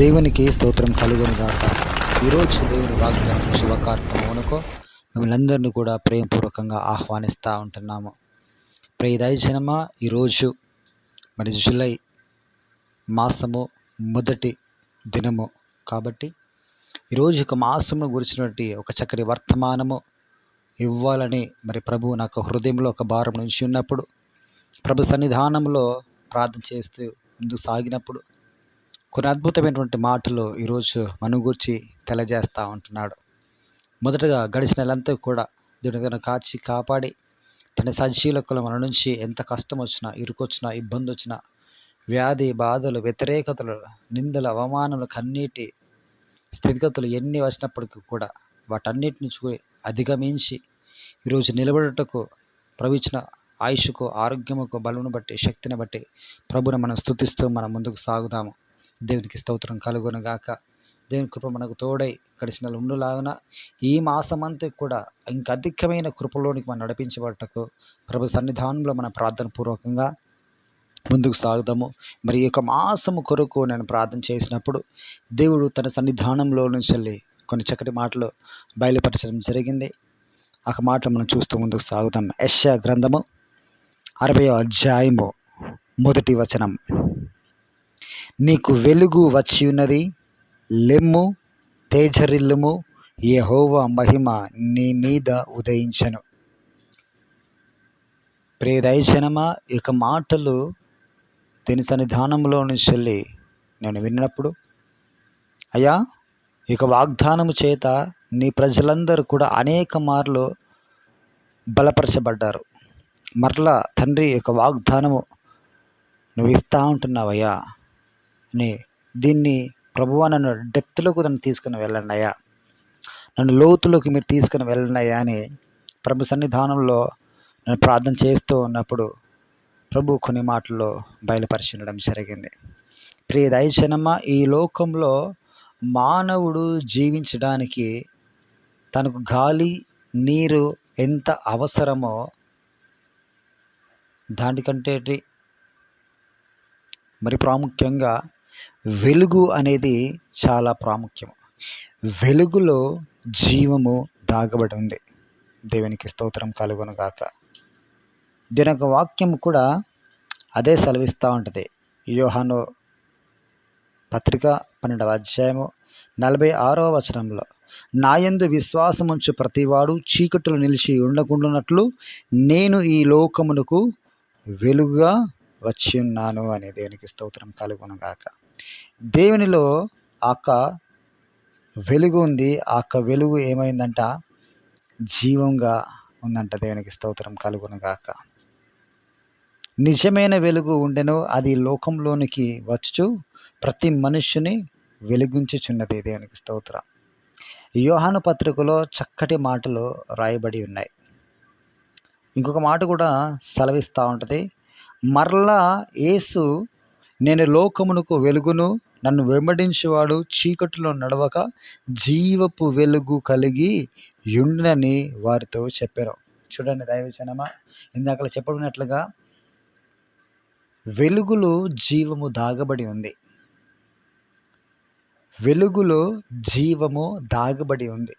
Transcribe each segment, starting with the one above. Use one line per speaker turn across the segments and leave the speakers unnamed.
దేవునికి స్తోత్రం కలుగును గాక. ఈరోజు దేవుని వాగ్దానం శుభ కార్యక్రమమునకు మిమ్మల్ని అందరినీ కూడా ప్రేమపూర్వకంగా ఆహ్వానిస్తూ ఉంటున్నాము. ప్రియ దైవజనమా, ఈరోజు మరి జూలై మాసము మొదటి దినము కాబట్టి ఈరోజు ఒక మాసము గురించినటువంటి ఒక చక్కటి వర్తమానము ఇవ్వాలని మరి ప్రభువు నాకు హృదయంలో ఒక భారం నుంచి ఉన్నప్పుడు, ప్రభు సన్నిధానంలో ప్రార్థన చేస్తూ ముందుకు సాగినప్పుడు కొన్ని అద్భుతమైనటువంటి మాటలు ఈరోజు మన గురించి తెలియజేస్తూ ఉంటున్నాడు. మొదటగా గడిచిన నెలంతా కూడా దేవుని కాచి కాపాడి తన సజీవులకు మన నుంచి ఎంత కష్టం వచ్చినా, ఇరుకొచ్చినా, ఇబ్బంది వచ్చినా, వ్యాధి బాధలు, వ్యతిరేకతలు, నిందలు, అవమానాలు, కన్నీటి స్థితిగతులు ఎన్ని వచ్చినప్పటికీ కూడా వాటన్నిటి నుంచి అధిగమించి ఈరోజు నిలబడుటకు ప్రవిచిన ఆయుష్కు, ఆరోగ్యముకు, బలమును బట్టి, శక్తిని బట్టి ప్రభుని మనం స్తుతిస్తూ మనం ముందుకు సాగుదాము. దేవునికి స్తోత్రం కలుగును గాక. దేవుని కృప మనకు తోడై గడిచిన ఉండులాగున ఈ మాసమంతా కూడా ఇంకా అధికమైన కృపలోనికి మనం నడిపించబడటకు ప్రభు సన్నిధానంలో మన ప్రార్థన పూర్వకంగా ముందుకు సాగుదాము. మరి ఈ యొక్క మాసము కొరకు నేను ప్రార్థన చేసినప్పుడు దేవుడు తన సన్నిధానంలో నుంచి వెళ్ళి కొన్ని చక్కటి మాటలు బయలుపరచడం జరిగింది. ఆ మాటలు మనం చూస్తూ ముందుకు సాగుదాం. యెషయా గ్రంథము 60వ అధ్యాయము 1వ వచనం. నీకు వెలుగు వచ్చి ఉన్నది, లెమ్ము, తేజరిల్లుము, యెహోవా మహిమ నీ మీద ఉదయించెను. ప్రియ దైవజనమా, ఈ యొక్క మాటలు దీని సన్నిధానంలో నుంచి వెళ్ళి నేను విన్నప్పుడు, అయ్యా, ఈ యొక్క వాగ్దానము చేత నీ ప్రజలందరూ కూడా అనేక మార్లు బలపరచబడ్డారు. మరలా తండ్రి యొక్క వాగ్దానము నువ్వు ఇస్తూ ఉంటున్నావయ్యా అని, దీన్ని ప్రభువా నన్ను డెప్త్లోకి నన్ను తీసుకుని వెళ్ళండి అయ్యా, నన్ను లోతులోకి మీరు తీసుకుని వెళ్ళండి అయ్యా అని ప్రభు సన్నిధానంలో నేను ప్రార్థన చేస్తూ ఉన్నప్పుడు ప్రభు కొన్ని మాటల్లో బయలుపరిచడం జరిగింది. ప్రియ దైవజనమా, ఈ లోకంలో మానవుడు జీవించడానికి తనకు గాలి, నీరు ఎంత అవసరమో దానికంటే మరి ప్రాముఖ్యంగా వెలుగు అనేది చాలా ప్రాముఖ్యం. వెలుగులో జీవము దాగబడి ఉంది. దేవునికి స్తోత్రం కలుగును గాక. దీని యొక్క వాక్యం కూడా అదే సెలవిస్తూ ఉంటుంది. యోహాను పత్రిక 12వ అధ్యాయము 46వ వచనంలో, నాయందు విశ్వాసముంచు ప్రతివాడు చీకటిలో నిలిచి ఉండకుండానట్లు నేను ఈ లోకమునకు వెలుగుగా వచ్చి ఉన్నాను అని. దేవునికి స్తోత్రం కలుగును గాక. దేవునిలో ఆక వెలుగు ఉంది. ఆక వెలుగు ఏమైందంట? జీవంగా ఉందంట. దేవునికి స్తోత్రం కలుగును గాక. నిజమైన వెలుగు ఉండెను, అది లోకంలోనికి వచ్చు ప్రతి మనుష్యుని వెలిగించుచున్నది. దేవునికి స్తోత్రం. యోహాను పత్రికలో చక్కటి మాటలు రాయబడి ఉన్నాయి. ఇంకొక మాట కూడా సెలవిస్తూ ఉంటుంది. మరలా యేసు, నేను లోకమునకు వెలుగును, నన్ను వెంబడించేవాడు చీకటిలో నడవక జీవపు వెలుగు కలిగి యుండునని వారితో చెప్పారు. చూడండి దైవజనమా, ఇందాక చెప్పబడినట్లుగా వెలుగులో జీవము దాగబడి ఉంది. వెలుగులో జీవము దాగబడి ఉంది.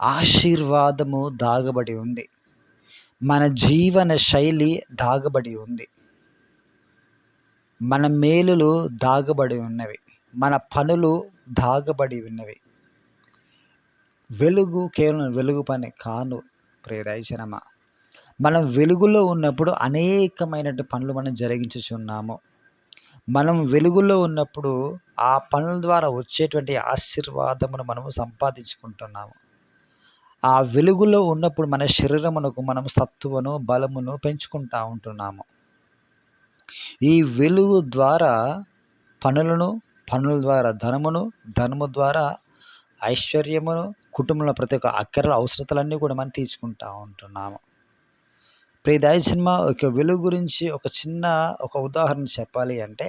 ఆశీర్వాదము దాగబడి ఉంది. మన జీవన శైలి దాగబడి ఉంది. మన మేలులు దాగబడి ఉన్నవి. మన పనులు దాగబడి ఉన్నవి. వెలుగు కేవలం వెలుగు పని కాను ప్రియ దైవజనమా. మనం వెలుగులో ఉన్నప్పుడు అనేకమైన పనులు మనం జరిగించుచున్నాము. మనం వెలుగులో ఉన్నప్పుడు ఆ పనుల ద్వారా వచ్చేటువంటి ఆశీర్వాదమును మనము సంపాదించుకుంటున్నాము. ఆ వెలుగులో ఉన్నప్పుడు మన శరీరమునకు మనం సత్తువను, బలమును పెంచుకుంటూ ఉంటున్నాము. ఈ వెలుగు ద్వారా పనుల ద్వారా ధనమును, ధనము ద్వారా ఐశ్వర్యమును, కుటుంబంలో ప్రతి ఒక్క అక్కర అవసరతలన్నీ కూడా మనం తీసుకుంటూ ఉంటున్నాము. ప్రియ దైవజనమా, ఒక వెలుగు గురించి ఒక ఉదాహరణ చెప్పాలి అంటే,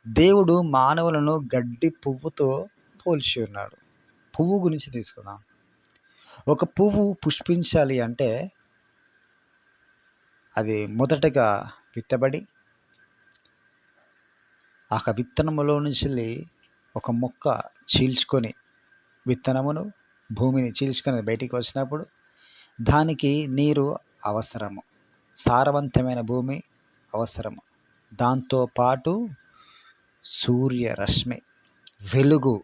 దేవుడు మానవులను గడ్డి పువ్వుతో పోల్చి ఉన్నాడు. పువ్వు గురించి తీసుకుందాం. ఒక పువ్వు పుష్పించాలి అంటే అది మొదటగా విత్తబడి ఆ విత్తనములో నుంచి ఒక మొక్క చీల్చుకొని విత్తనమును భూమిని చీల్చుకొని బయటికి వచ్చినప్పుడు దానికి నీరు అవసరము, సారవంతమైన భూమి అవసరము. దాంతోపాటు సూర్యరశ్మి, వెలుగు,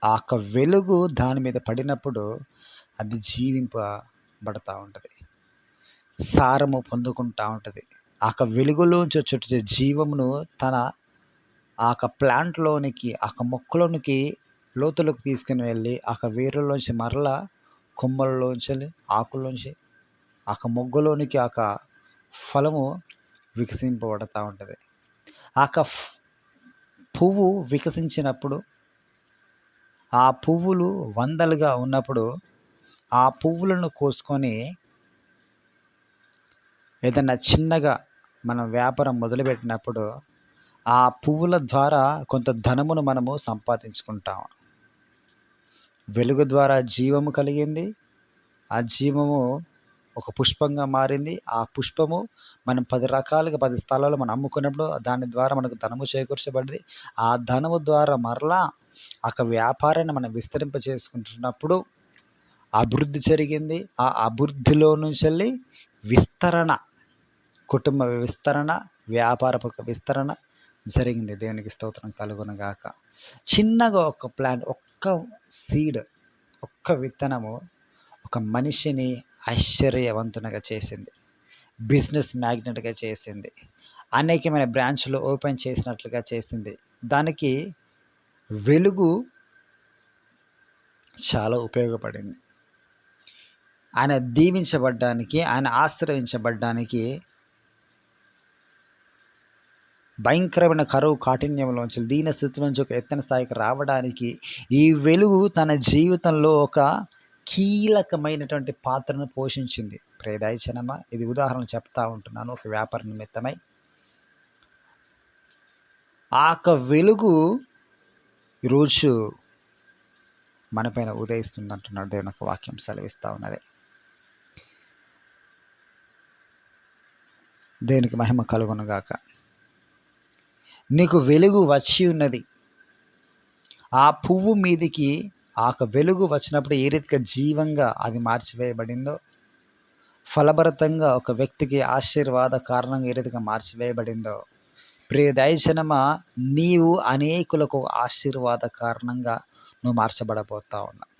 ఆ వెలుగు దాని మీద పడినప్పుడు అది జీవింపబడతా ఉంటుంది, సారము పొందుకుంటూ ఉంటుంది. ఆ వెలుగులోంచి వచ్చే జీవమును తన ఆ ప్లాంట్లోనికి, ఆ మొక్కలోనికి లోతులకు తీసుకుని వెళ్ళి ఆ వేరులోంచి మరలా కొమ్మలలోంచి, ఆకుల్లోంచి, ఆ మొగ్గలోనికి ఆ ఫలము వికసింపబడతా ఉంటుంది. ఆ పువ్వు వికసించినప్పుడు, ఆ పువ్వులు వందలుగా ఉన్నప్పుడు ఆ పువ్వులను కోసుకొని ఏదన్నా చిన్నగా మనం వ్యాపారం మొదలుపెట్టినప్పుడు ఆ పువ్వుల ద్వారా కొంత ధనమును మనము సంపాదించుకుంటాం. వెలుగు ద్వారా జీవము కలిగింది, ఆ జీవము ఒక పుష్పంగా మారింది. ఆ పుష్పము మనం 10 రకాలుగా 10 స్థలాల్లో మనం అమ్ముకున్నప్పుడు దాని ద్వారా మనకు ధనము చేకూర్చబడింది. ఆ ధనము ద్వారా మరలా వ్యాపారాన్ని మనం విస్తరింప చేసుకుంటున్నప్పుడు అభివృద్ధి జరిగింది. ఆ అభివృద్ధిలో నుంచి విస్తరణ, కుటుంబ విస్తరణ, వ్యాపారపు విస్తరణ జరిగింది. దేవునికి స్తోత్రం కలుగునుగాక. చిన్నగా ఒక ప్లాంట్, ఒక్క సీడ్, ఒక్క విత్తనము ఒక మనిషిని ఐశ్వర్యవంతునిగా చేసింది, బిజినెస్ మ్యాగ్నెట్గా చేసింది, అనేకమైన బ్రాంచ్లు ఓపెన్ చేసినట్లుగా చేసింది. దానికి వెలుగు చాలా ఉపయోగపడింది. ఆయన దీవించబడ్డానికి, ఆయన ఆశ్రయించబడ్డానికి, భయంకరమైన కరువు కాఠిన్యంలోంచి, దీన స్థితిలోంచి ఒక ఎత్తైన స్థాయికి రావడానికి ఈ వెలుగు తన జీవితంలో ఒక కీలకమైనటువంటి పాత్రను పోషించింది. ప్రియదైవజనమా, ఇది ఉదాహరణ చెప్తా ఉంటున్నాను ఒక వ్యాపార నిమిత్తమై. ఆ వెలుగు ఈరోజు మనపైన ఉదయిస్తుంది అంటున్నాడు దేవుని యొక్క వాక్యం సెలవిస్తూ ఉన్నది. దేవునికి మహిమ కలుగునుగాక. నీకు వెలుగు వచ్చి ఉన్నది. ఆ పువ్వు మీదికి ఆ వెలుగు వచ్చినప్పుడు ఏ రీతిగా జీవంగా అది మార్చివేయబడిందో, ఫలభరితంగా ఒక వ్యక్తికి ఆశీర్వాద కారణంగా ఏ రీతిగా మార్చివేయబడిందో, ప్రియ దైవజనమా, నీవు అనేకులకు ఆశీర్వాద కారణంగా నువ్వు మార్చబడబోతా ఉన్నావు.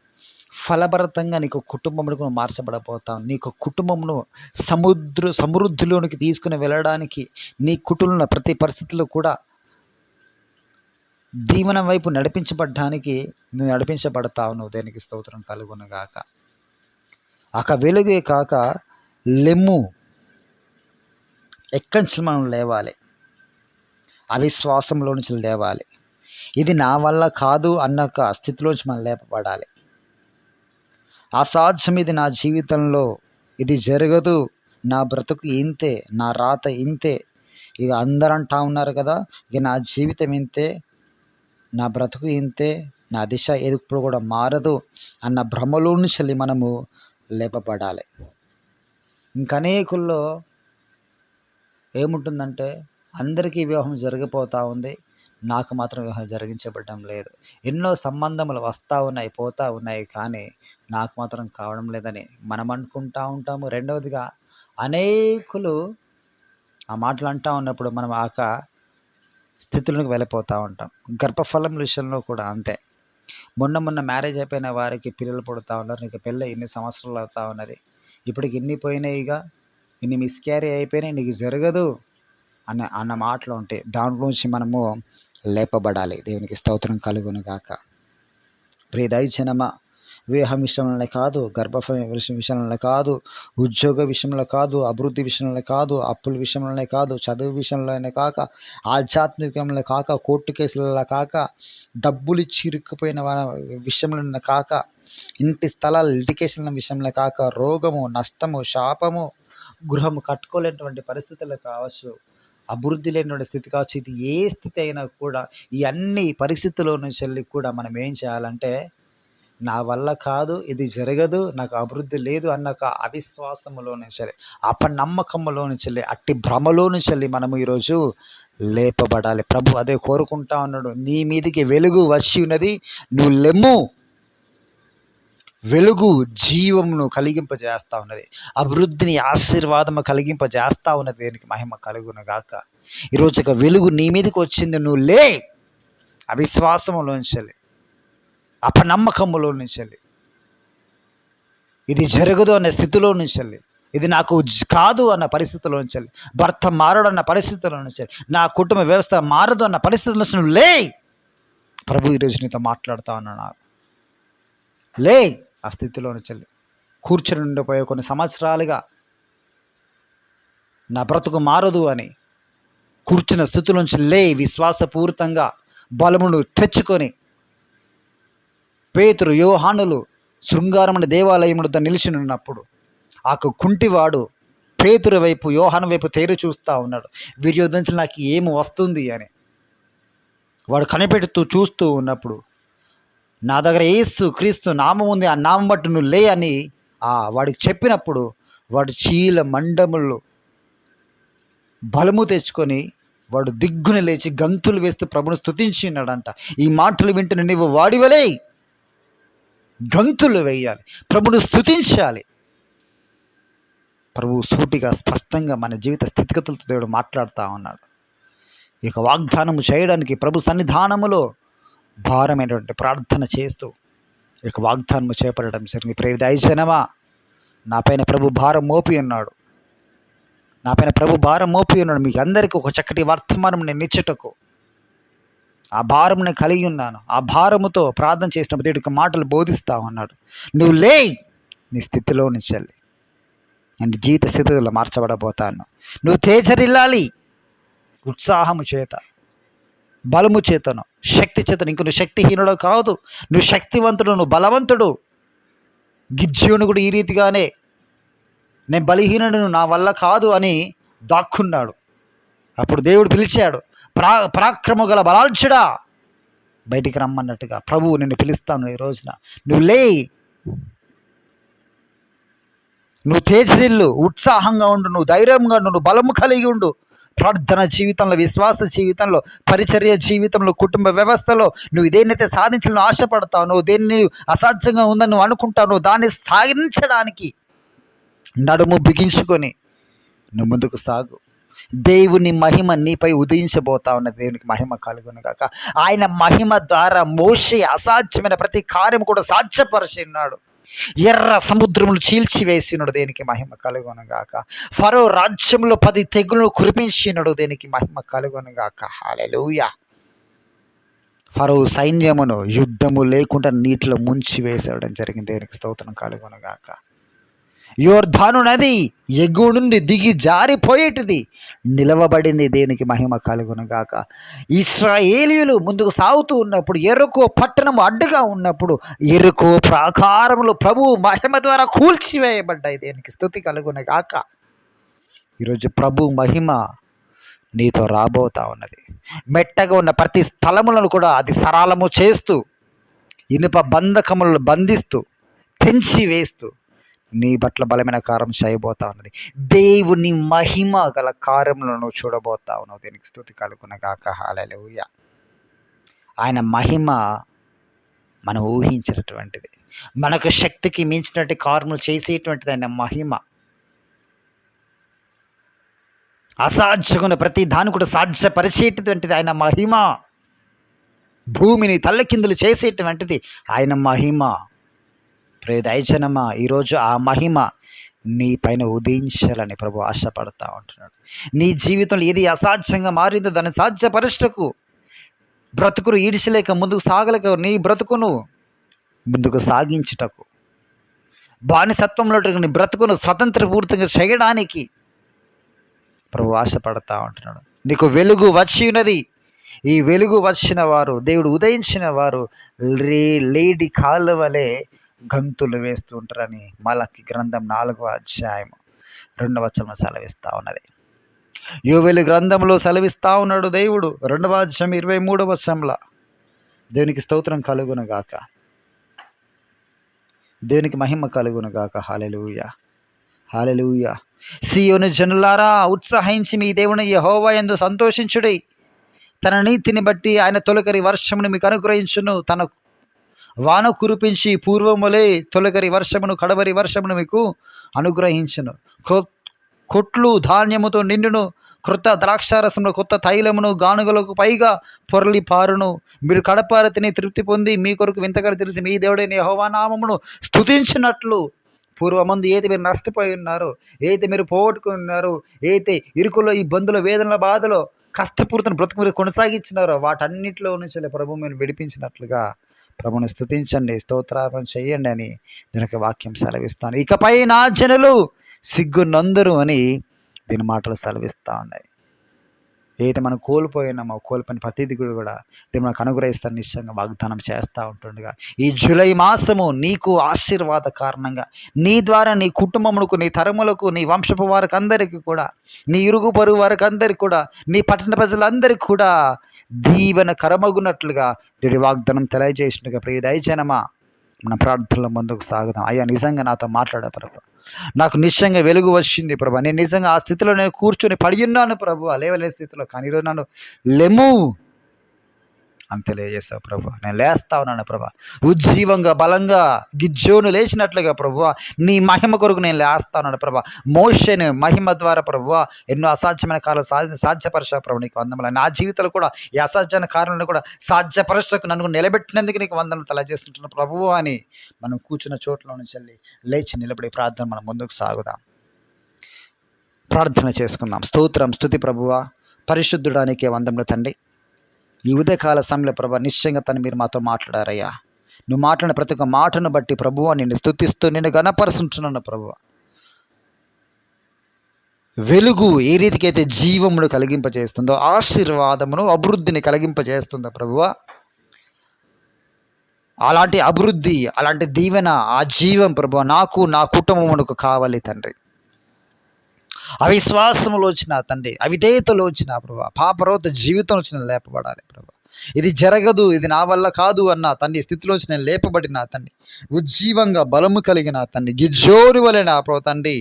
ఫలభరితంగా నీకు కుటుంబములకు నువ్వు మార్చబడబోతావు. నీకు కుటుంబమును సమృద్ధిలోనికి తీసుకుని వెళ్ళడానికి, నీ కుటుంబంలో ప్రతి పరిస్థితుల్లో కూడా దీవెన వైపు నడిపించబడ్డానికి నువ్వు నడిపించబడతావు. నువ్వు దేనికి స్తోత్రం కలుగునుగాక. వెలుగే కాక లెమ్ము, ఎక్కంచి మనం లేవాలి, అవిశ్వాసంలో నుంచి లేవాలి. ఇది నా వల్ల కాదు అన్న స్థితిలోంచి మనం లేపబడాలి. అసాధ్యం, ఇది నా జీవితంలో ఇది జరగదు, నా బ్రతుకు ఇంతే, నా రాత ఇంతే, ఇక అందరూ అంటా ఉన్నారు కదా, ఇక నా జీవితం ఇంతే, నా బ్రతుకు ఇంతే, నా దిశ ఎప్పుడు కూడా మారదు అన్న భ్రమలో నుంచి మనము లేపబడాలి. ఇంకనేకుల్లో ఏముంటుందంటే, అందరికీ వివాహం జరిగిపోతూ ఉంది, నాకు మాత్రం వివాహం జరిగించబడడం లేదు. ఎన్నో సంబంధములు వస్తూ ఉన్నాయి, పోతూ ఉన్నాయి, కానీ నాకు మాత్రం కావడం లేదని మనం అనుకుంటూ ఉంటాము. రెండవదిగా, అనేకులు ఆ మాటలు అంటూ ఉన్నప్పుడు మనం స్థితులకు వెళ్ళిపోతూ ఉంటాం. గర్భఫలం విషయంలో కూడా అంతే. మొన్న మ్యారేజ్ అయిపోయిన వారికి పిల్లలు పుడుతూ ఉన్నారు. నీకు పెళ్ళి ఎన్ని సంవత్సరాలు అవుతూ ఉన్నది, ఇప్పటికి ఎన్ని పోయినాయిగా, ఇన్ని మిస్క్యారీ అయిపోయినాయి, నీకు జరగదు అన్న మాటలు ఉంటాయి. దాంట్లోంచి మనము లేపబడాలి. దేవునికి స్తోత్రం కలుగునుగాక. ప్రియ దైవజనమా, వివాహం విషయంలో కాదు, గర్భఫలం విషయంలో కాదు, ఉద్యోగ విషయంలో కాదు, అభివృద్ధి విషయంలో కాదు, అప్పుల విషయంలోనే కాదు, చదువు విషయంలోనే కాక, ఆధ్యాత్మికంలో కాక, కోర్టు కేసులలో కాక, డబ్బులు ఇచ్చి ఇరుక్కుపోయిన విషయంలో కాక, ఇంటి స్థలాల లిటికేషన్ల విషయంలో కాక, రోగము, నష్టము, శాపము, గృహము కట్టుకోలేనటువంటి పరిస్థితులు కావచ్చు, అభివృద్ధి లేనటువంటి స్థితి కావచ్చు, ఇది ఏ స్థితి అయినా కూడా ఈ అన్ని పరిస్థితుల్లో నుంచి వెళ్ళి కూడా మనం ఏం చేయాలంటే, నా వల్ల కాదు, ఇది జరగదు, నాకు అభివృద్ధి లేదు అన్న ఒక అవిశ్వాసములో నుంచి, అపనమ్మకములో నుంచి, అట్టి భ్రమలో నుంచి మనము ఈరోజు లేపబడాలి. ప్రభు అదే కోరుకుంటా ఉన్నాడు. నీ మీదికి వెలుగు వచ్చి ఉన్నది, నువ్వు లెమ్ము. వెలుగు జీవమును కలిగింపజేస్తూ ఉన్నది, అభివృద్ధిని ఆశీర్వాదము కలిగింపజేస్తూ ఉన్నది. దేనికి మహిమ కలుగును గాక. ఈరోజు ఒక వెలుగు నీ మీదకి వచ్చింది, నువ్వు లే. అవిశ్వాసములోంచి, అపనమ్మకములో నుంచి, ఇది జరగదు అనే స్థితిలో నుంచి, ఇది నాకు కాదు అన్న పరిస్థితిలో నుంచి, భర్త మారడు అన్న పరిస్థితిలో నుంచి, నా కుటుంబ వ్యవస్థ మారదు అన్న పరిస్థితుల నుంచి నువ్వు లే. ప్రభు ఈరోజు నీతో మాట్లాడుతూ ఉన్నాడు. లే. ఆ స్థితిలో నుంచి కూర్చొని ఉండిపోయే కొన్ని సంవత్సరాలుగా నా బ్రతుకు మారదు అని కూర్చున్న స్థితిలోంచి లే. విశ్వాసపూరితంగా బలమును తెచ్చుకొని పేతురు, యోహానులు శృంగారమున దేవాలయమున నిలిచి ఉన్నప్పుడు ఆ కుంటివాడు పేతురు వైపు, యోహాను వైపు తేరు చూస్తూ ఉన్నాడు. వీరి యొద్ద నుంచి నాకు ఏమి వస్తుంది అని వాడు కనిపెడుతూ చూస్తూ ఉన్నప్పుడు, నా దగ్గర యేసు క్రీస్తు నామం ఉంది, ఆ నామం బట్టి నువ్వు లే అని వాడికి చెప్పినప్పుడు వాడు చీల మండములు బలము తెచ్చుకొని వాడు దిగ్గున లేచి గంతులు వేస్తూ ప్రభును స్తుతించినాడంట. ఈ మాటలు వింటున్న నీవు వాడివలే గంతులు వేయాలి, ప్రభును స్తుతించాలి. ప్రభు సూటిగా స్పష్టంగా మన జీవిత స్థితిగతులతో దేవుడు మాట్లాడుతూ ఉన్నాడు. ఇక వాగ్దానము చేయడానికి ప్రభు సన్నిధానములో భారమైనటువంటి ప్రార్థన చేస్తూ ఇక వాగ్దానము చేపట్టడం జరిగింది. ప్రియ దైవజనమా, నాపైన ప్రభు భారం మోపి ఉన్నాడు, నాపైన ప్రభు భారం మోపి ఉన్నాడు. మీకు అందరికీ ఒక చక్కటి వర్తమానం నేను ఇచ్చుటకు ఆ భారం నేను కలిగి ఉన్నాను. ఆ భారముతో ప్రార్థన చేసినప్పుడు దేవుడికి మాటలు బోధిస్తా ఉన్నాడు. నువ్వు లే, నీ స్థితిలో నుంచి వెళ్ళి నేను జీవిత స్థితిలో మార్చబడబోతాను. నువ్వు తేజరిల్లాలి ఉత్సాహము చేత, బలము చేతను, శక్తి చేతను. ఇంక నువ్వు శక్తిహీనుడు కాదు, నువ్వు శక్తివంతుడు, నువ్వు బలవంతుడు. గిద్యోను కూడా ఈ రీతిగానే నేను బలహీనుడు, నా వల్ల కాదు అని దాక్కున్నాడు. అప్పుడు దేవుడు పిలిచాడు, పరాక్రమ గల బలాల్చుడా బయటికి రమ్మన్నట్టుగా ప్రభువు నిన్ను పిలుస్తాను ఈ రోజున. నువ్వు లే, నువ్వు తేజరిల్లు, ఉత్సాహంగా ఉండు, నువ్వు ధైర్యంగా ఉండు, నువ్వు బలము కలిగి ఉండు. ప్రార్థన జీవితంలో, విశ్వాస జీవితంలో, పరిచర్య జీవితంలో, కుటుంబ వ్యవస్థలో నువ్వు దేన్నైతే సాధించాలని ఆశపడతావు, నువ్వు దేన్ని అసాధ్యంగా ఉందని నువ్వు అనుకుంటావు, దాన్ని సాధించడానికి నడుము బిగించుకొని నువ్వు ముందుకు సాగు. దేవుని మహిమ నీపై ఉదయించబోతా ఉన్న దేవునికి మహిమ కలుగును గాక. ఆయన మహిమ ద్వారా మోషే అసాధ్యమైన ప్రతి కార్యం కూడా సాధ్యపరిచినాడు. ఎర్ర సముద్రములు చీల్చివేసినాడు, దేనికి మహిమ కలుగును గాక. ఫరో రాజ్యంలో 10 తెగులను కురిపించినాడు, దేనికి మహిమ కలుగును గాక. హల్లెలూయా. ఫరో సైన్యమును యుద్ధము లేకుండా నీటిలో ముంచి వేసేయడం జరిగింది, దేనికి స్తోత్రం కలుగును గాక. యోర్దాను నది ఎగువ నుండి దిగి జారిపోయేటిది నిలవబడింది, దేనికి మహిమ కలుగును గాక. ఇశ్రాయేలీయులు ముందుకు సాగుతూ ఉన్నప్పుడు యెరికో పట్టణం అడ్డుగా ఉన్నప్పుడు యెరికో ప్రాకారములు ప్రభు మహిమ ద్వారా కూల్చివేయబడ్డాయి, దేనికి స్తుతి కలుగును గాక. ఈరోజు ప్రభు మహిమ నీతో రాబోతా ఉన్నది. మెట్టగా ఉన్న ప్రతి స్థలములను కూడా అది సరళము చేస్తూ, ఇనుప బంధకములను బంధిస్తూ, తెంచి వేస్తూ నీ పట్ల బలమైన కార్యం చేయబోతా ఉన్నది. దేవుని మహిమ గల కార్యములను చూడబోతా ఉన్నావు, దీనికి స్తుతి కలుగును గాక. హల్లెలూయా. ఆయన మహిమ మనం ఊహించినటువంటిది, మనకు శక్తికి మించినట్టు కార్యములు చేసేటువంటిది ఆయన మహిమ. అసాధ్యమైన ప్రతి దాన్ని కూడా సాధ్యపరిచేటటువంటిది ఆయన మహిమ. భూమిని తల్లకిందులు చేసేటువంటిది ఆయన మహిమ. ప్రియ దైవజనమా, ఈరోజు ఆ మహిమ నీ పైన ఉదయించాలని ప్రభు ఆశపడతా ఉంటున్నాడు. నీ జీవితంలో ఏది అసాధ్యంగా మారిందో దాన్ని సాధ్యపరుటకు, బ్రతుకును ఈడ్చలేక ముందుకు సాగలేక నీ బ్రతుకును ముందుకు సాగించుటకు, బానిసత్వంలో నీ బ్రతుకును స్వతంత్రపూర్తిగా చేయడానికి ప్రభు ఆశపడతా ఉంటున్నాడు. నీకు వెలుగు వచ్చి ఉన్నది. ఈ వెలుగు వచ్చిన వారు, దేవుడు ఉదయించిన వారు లేడి కాలువలే గంతులు వేస్తూ ఉంటారని మలకి గ్రంథం 4వ అధ్యాయం 2వ వచనం సెలవిస్తూ ఉన్నది. యోవేలు గ్రంథంలో సెలవిస్తూ ఉన్నాడు దేవుడు 2వ అధ్యాయం 23వ వచనంలో. దేవునికి స్తోత్రం కలుగును గాక. దేవునికి మహిమ కలుగును గాక. హల్లెలూయా, హల్లెలూయా. సీయోను జనులారా, ఉత్సాహించి మీ దేవుని యెహోవా యందు సంతోషించుడి. తన నీతిని బట్టి ఆయన తొలకరి వర్షమును మీకు అనుగ్రహించును. తన వాన కురిపించి పూర్వములే తొలకరి వర్షమును కడవరి వర్షమును మీకు అనుగ్రహించును. కొట్లు ధాన్యముతో నిండును. క్రొత్త ద్రాక్షారసమును కొత్త తైలమును గానుగలకు పైగా పొరలి పారును. మీరు కడపార తిని తృప్తి పొంది మీ కొరకు వింతగా తెలిసి మీ దేవుడైన యెహోవా నామమును స్తుతించినట్లు పూర్వమందు ఏది మీరు నష్టపోయి ఉన్నారో, ఏదైతే మీరు పోగొట్టుకుని ఉన్నారో, ఏదైతే ఇరుకులో ఇబ్బందులు వేదనల బాధలో కష్టపూరితను బ్రతుకు మీరు కొనసాగించినారో వాటన్నిటిలో నుంచి ప్రభు మీరు విడిపించినట్లుగా ప్రభుని స్తుతించండి, స్తోత్రార్పణ చేయండి అని దీనికి వాక్యం సెలవిస్తాను. ఇకపై నా జనులు సిగ్గునందరు అని దీని మాటలు సెలవిస్తూ ఉన్నాయి. ఏదైతే మనం కోల్పోయినామో కోల్పోయిన ప్రతిదీ కూడా దేవుడు మనకు అనుగ్రహిస్తాను నిశ్చయంగా వాగ్దానం చేస్తూ ఉంటుండగా ఈ జూలై మాసము నీకు ఆశీర్వాద కారణంగా నీ ద్వారా నీ కుటుంబములకు, నీ తరములకు, నీ వంశపు వారికి అందరికీ కూడా, నీ ఇరుగు పొరుగు వారికి అందరికీ కూడా, నీ పట్టణ ప్రజలందరికీ కూడా దీవెన కరమగునట్లుగా దేవుడి వాగ్దానం తెలియజేసినట్టుగా ప్రియ దైవజనమా మన ప్రార్థనలో ముందుకు సాగుదాం. అయ్యా నిజంగా నాతో మాట్లాడే ప్రభు, నాకు నిశ్చయంగా వెలుగు వచ్చింది ప్రభు, నేను నిజంగా ఆ స్థితిలో నేను కూర్చొని పడి ఉన్నాను ప్రభు, లేవలేని స్థితిలో, కానీ ఈరోజు నన్ను లెమ్ము అని తెలియజేశావు ప్రభు. నేను లేస్తా ఉన్నాను ప్రభు, ఉజ్జీవంగా బలంగా గిజ్జోను లేచినట్లుగా ప్రభు నీ మహిమ కొరకు నేను లేస్తా ఉన్నాను ప్రభు. మోషేని మహిమ ద్వారా ప్రభు ఎన్నో అసాధ్యమైన కార్యాలు సాధ్యపరచావు ప్రభు, నీకు వందములు. నా జీవితంలో కూడా ఈ అసాధ్యమైన కార్యాలను కూడా సాధ్యపరచకు నన్ను నిలబెట్టినందుకు నీకు వందనలు తెలియజేస్తుంటున్న ప్రభువు అని మనం కూర్చున్న చోట్ల నుంచి వెళ్ళి లేచి నిలబడి ప్రార్థన మనం ముందుకు సాగుదాం, ప్రార్థన చేసుకుందాం. స్తోత్రం స్తుతి ప్రభువా, పరిశుద్ధుడానికి వందములు తండ్రి. ఈ ఉదయకాల సమయంలో ప్రభు నిశ్చయంగా తను మీరు మాతో మాట్లాడారయ్యా. నువ్వు మాట్లాడిన ప్రతి ఒక్క మాటను బట్టి ప్రభువా నిన్ను స్తుతిస్తూ నిన్ను గణపరుచుంటున్నాను ప్రభువా. వెలుగు ఏ రీతికి అయితే జీవమును కలిగింపజేస్తుందో, ఆశీర్వాదమును అభివృద్ధిని కలిగింపజేస్తుందో ప్రభువా, అలాంటి అభివృద్ధి, అలాంటి దీవెన, ఆ జీవం ప్రభువా నాకు నా కుటుంబమునకు కావాలి తండ్రి. అవిశ్వాసములో వచ్చిన తండ్రి, అవిధేయతలో వచ్చిన ప్రభా, పాపరోత జీవితంలో వచ్చిన లేపబడాలి ప్రభా. ఇది జరగదు, ఇది నా వల్ల కాదు అన్న తండ్రి స్థితిలోంచి నేను లేపబడిన తండ్రి, ఉజ్జీవంగా బలము కలిగిన తండ్రి, గిజ్జోరు వలె నా ప్రభు తండ్రి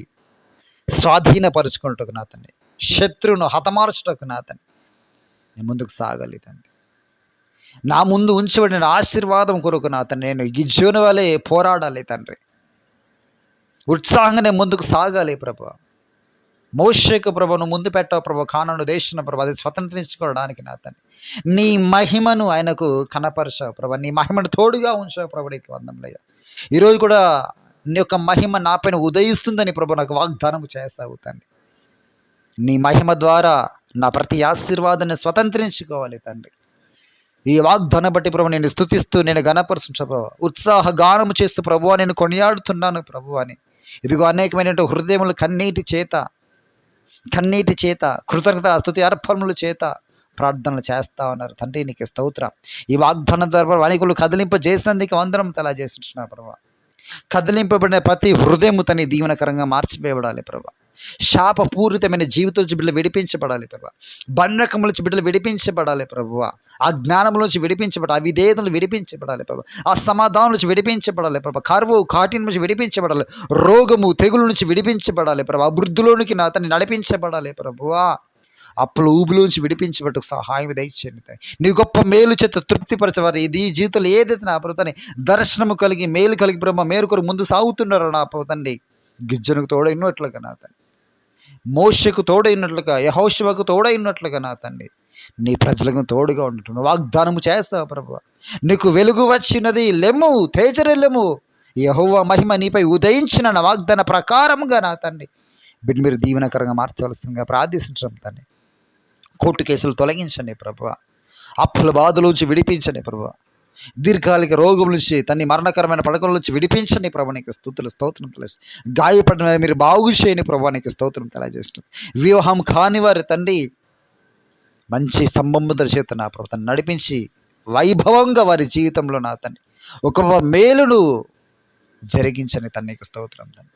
స్వాధీనపరుచుకున్నట్టుకు నా తండ్రి, శత్రువును హతమార్చుటకు నా తండ్రి నేను ముందుకు సాగాలి తండ్రి. నా ముందు ఉంచబడిన ఆశీర్వాదం కొరకు నా తండ్రి నేను గిజ్జోను వలె పోరాడాలి తండ్రి. ఉత్సాహంగా నేను ముందుకు సాగాలి ప్రభు. మోషేకు ప్రభును ముందు పెట్టావు ప్రభు, కానాను దేశం ప్రభు, అది స్వతంత్రించుకోవడానికి నా తండ్రి నీ మహిమను ఆయనకు కనపరచావు ప్రభు, నీ మహిమను తోడుగా ఉంచావు ప్రభు, నీకు వందములయ్యా. ఈరోజు కూడా నీ యొక్క మహిమ నా పైన ఉదయిస్తుందని ప్రభు నాకు వాగ్దానం చేస్తావు తండ్రి. నీ మహిమ ద్వారా నా ప్రతి ఆశీర్వాదాన్ని స్వతంత్రించుకోవాలి తండ్రి. ఈ వాగ్దానం బట్టి ప్రభు నేను స్తుతిస్తూ నేను గణపరుచు ప్రభు, ఉత్సాహ గానము చేస్తూ ప్రభు నేను కొనియాడుతున్నాను ప్రభు అని. ఇదిగో అనేకమైనటువంటి హృదయములు కన్నీటి చేత కృతజ్ఞత స్తుతి అర్పణముల చేత ప్రార్థనలు చేస్తా ఉన్నారు తండ్రి. నీకు స్తోత్రం. ఈ వాగ్దానం ద్వారా అనేకులు కదిలింపజేసినందుకు వందనం తెలియజేస్తున్నారు ప్రభా. కదిలింపబడిన ప్రతి హృదయము తన దీవెనకరంగా మార్చివేయబడాలి ప్రభా. శాపపూరితమైన జీవితం నుంచి బిడ్డలు విడిపించబడాలి ప్రభా. బంధకముల నుంచి బిడ్డలు విడిపించబడాలి ప్రభువ. ఆ జ్ఞానం నుంచి విడిపించబడాలి, ఆ విధేయతలు విడిపించబడాలి ప్రభా. ఆ సమాధానం నుంచి విడిపించబడాలి ప్రభా. కరువు కాఠిన్యం నుంచి విడిపించబడాలి, రోగము తెగులు నుంచి విడిపించబడాలి ప్రభా. అభివృద్ధిలోనికి నా అతన్ని నడిపించబడాలి ప్రభువా. అప్పుల ఊబిలోంచి విడిపించబట్టుకు సహాయం దయచేయండి. నీ గొప్ప మేలు చేత తృప్తిపరచవారు ఇది జీవితంలో ఏదైతే నా ప్రభుత్వాన్ని దర్శనము కలిగి మేలు కలిగి బ్రహ్మ మేరుకొరు ముందు సాగుతున్నారో నా ప్రభుత్వండి, గిజ్జనుకు తోడైనట్లుగా నా తండ్రి, మోషకు తోడైనట్లుగా, యెహోషువకు తోడైనట్లుగా నా తండ్రి నీ ప్రజలకు తోడుగా ఉండటం వాగ్దానము చేస్తావు ప్రభు. నీకు వెలుగు వచ్చినది, లెమ్ము తేజరెల్లెము, యెహోవా మహిమ నీపై ఉదయించిన నా వాగ్దాన ప్రకారముగా నా తండ్రి బిడ్డ మీరు దీవెనకరంగా మార్చవలసిందిగా ప్రార్థిస్తున్నాం తండ్రి. కోర్టు కేసులు తొలగించండి ప్రభు, అప్పుల బాధలోంచి విడిపించండి ప్రభు, దీర్ఘకాలిక రోగం నుంచి తన్ని మరణకరమైన పడకల నుంచి విడిపించండి ప్రభు. నీకు స్తుతులు స్తోత్రం తెలియజేస్తుంది. గాయపడిన మీరు బాగు చేయని ప్రభు, నీకు స్తోత్రం తెలియజేస్తుంది. వివాహం కాని వారి తండ్రి మంచి సంబంధుల చేత నా ప్రభు తను నడిపించి వైభవంగా వారి జీవితంలో నా తండ్రి ఒక మేలును జరిగించని తనకి స్తోత్రం తండ్రి.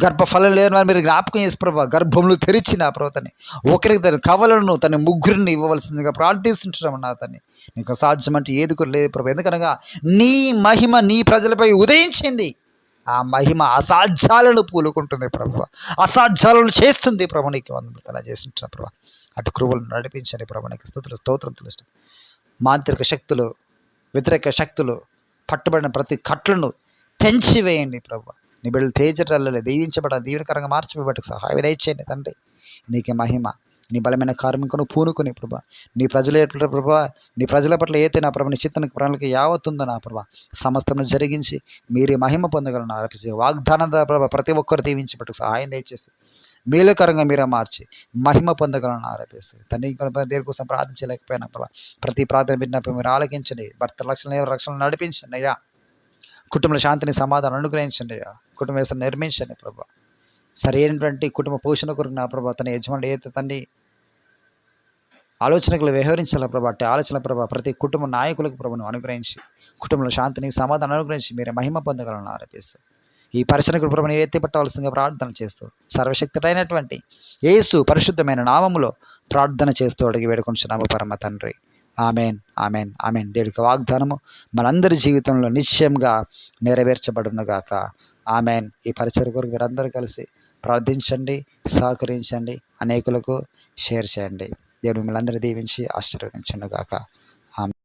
గర్భఫలం లేని వారు మీరు జ్ఞాపకం చేసి ప్రభా, గర్భంలో తెరిచిన ప్రభుతని ఒకరికి తన కవలను తన ముగ్గురిని ఇవ్వవలసిందిగా ప్రార్థిస్తుంటున్నాము నా తన్ని. నీకు సాధ్యం అంటే ఏది కూడా లేదు ప్రభు, ఎందుకనగా నీ మహిమ నీ ప్రజలపై ఉదయించింది. ఆ మహిమ అసాధ్యాలను పూలుకుంటుంది ప్రభు, అసాధ్యాలను చేస్తుంది ప్రభు. నీకు వందనాలు అలా చేస్తుంటున్నా ప్రభు. అటు కృపలను నడిపించండి ప్రభు. నీకు స్తుతులు స్తోత్రం తెలుసు. మాంత్రిక శక్తులు, వ్యతిరేక శక్తులు, పట్టుబడిన ప్రతి కట్లను తెంచివేయండి ప్రభు. నీ బిడ్డలు తేజటల్లలే దీవించబడ దీవెనకరంగా మార్చిపోబట్టుకు సహాయం దయచేయండి తండ్రి. నీకే మహిమ. నీ బలమైన కార్మికును పూనుకుని ప్రభా, నీ ప్రజల ఎట్ల ప్రభా, నీ ప్రజల పట్ల అయితే నా ప్రభు నీ చిత్తానికి ప్రణాళిక యావత్తుందో నా ప్రభా సమస్తను జరిగించి మీరే మహిమ పొందగలను ఆరపిసి వాగ్దానం ప్రభా ప్రతి ఒక్కరు దీవించబట్టుకు సహాయం దయచేసి మేలుకరంగా మీరే మార్చి మహిమ పొందగలను ఆరపిసి తండ్రి. దేని కోసం ప్రార్థించలేకపోయినా ప్రభా ప్రతి ప్రార్థన విన్నప్పుడు మీరు ఆలకించండి. భర్త రక్షణ నడిపించండి అయ్యా. కుటుంబ శాంతిని సమాధానం అనుగ్రహించండి అయ్యా. కుటుంబ వ్యవస్థను నిర్మించండి ప్రభా. సరైనటువంటి కుటుంబ పోషణ కొరకు నా ప్రభా తన యజమానుడు ఏదైతే తండ్రి ఆలోచనలు వ్యవహరించాల ప్రభా అంటే ఆలోచన ప్రభా ప్రతి కుటుంబ నాయకులకు ప్రభును అనుగ్రహించి కుటుంబంలో శాంతిని సమాధానం అనుగ్రహించి మీరే మహిమ పొందగలను ఆరోపిస్తూ ఈ పరిశ్రమకు ప్రభుని ఎత్తి పట్టవలసిందిగా ప్రార్థన చేస్తూ సర్వశక్తుడైనటువంటి యేసు పరిశుద్ధమైన నామములో ప్రార్థన చేస్తూ అడిగి వేడుకొంచున్నాము పరమ తండ్రి. Amen, amen, amen. దేవుడికి వాగ్దానము మనందరి జీవితంలో నిశ్చయంగా నెరవేర్చబడునుగాక. ఆమెన్. ఈ పరిచయ కొరకు మీరందరూ కలిసి ప్రార్థించండి, సహకరించండి, అనేకులకు షేర్ చేయండి. దేవుడు మిమ్మల్ని అందరూ దీవించి ఆశీర్వదించునుగాక. ఆమెన్.